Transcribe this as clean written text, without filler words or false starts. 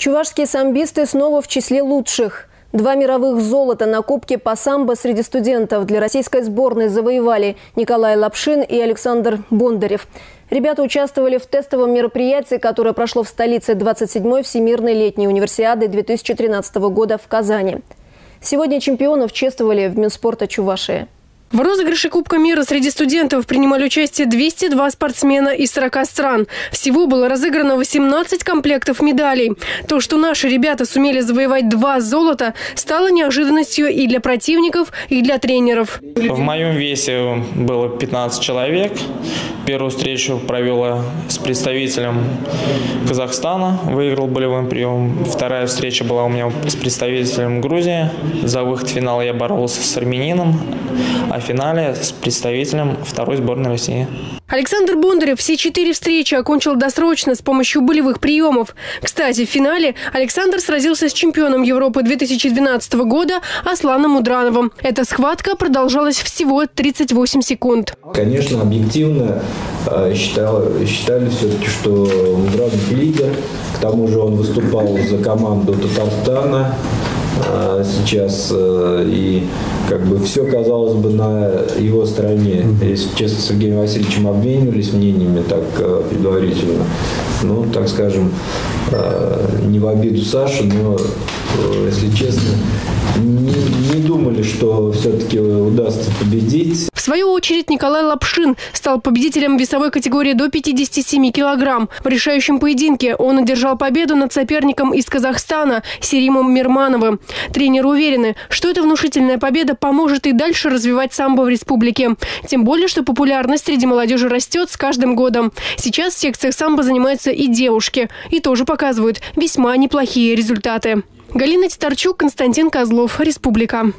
Чувашские самбисты снова в числе лучших. 2 мировых золота на Кубке по самбо среди студентов для российской сборной завоевали Николай Лапшин и Александр Бондарев. Ребята участвовали в тестовом мероприятии, которое прошло в столице 27-й Всемирной летней универсиады 2013 года в Казани. Сегодня чемпионов чествовали в Минспорта Чувашии. В розыгрыше Кубка мира среди студентов принимали участие 202 спортсмена из 40 стран. Всего было разыграно 18 комплектов медалей. То, что наши ребята сумели завоевать 2 золота, стало неожиданностью и для противников, и для тренеров. В моем весе было 15 человек. Первую встречу провела с представителем Казахстана, выиграл болевым приемом. Вторая встреча была у меня с представителем Грузии. За выход в финал я боролся с армянином, а в финале с представителем второй сборной России. Александр Бондарев все 4 встречи окончил досрочно с помощью болевых приемов. Кстати, в финале Александр сразился с чемпионом Европы 2012 года Асланом Удрановым. Эта схватка продолжалась всего 38 секунд. Конечно, объективно считали все-таки, что Удранов лидер. К тому же он выступал за команду Татарстана сейчас, и как бы все, казалось бы, на его стороне. Если честно, с Сергеем Васильевичем обменивались мнениями так предварительно. Ну, так скажем, не в обиду Саши, но, если честно, не думали, что все-таки удастся победить. В свою очередь Николай Лапшин стал победителем весовой категории до 57 килограмм. В решающем поединке он одержал победу над соперником из Казахстана Серимом Мирмановым. Тренеры уверены, что эта внушительная победа поможет и дальше развивать самбо в республике. Тем более, что популярность среди молодежи растет с каждым годом. Сейчас в секциях самбо занимаются и девушки. И тоже показывают весьма неплохие результаты. Галина Титарчук, Константин Козлов, Республика.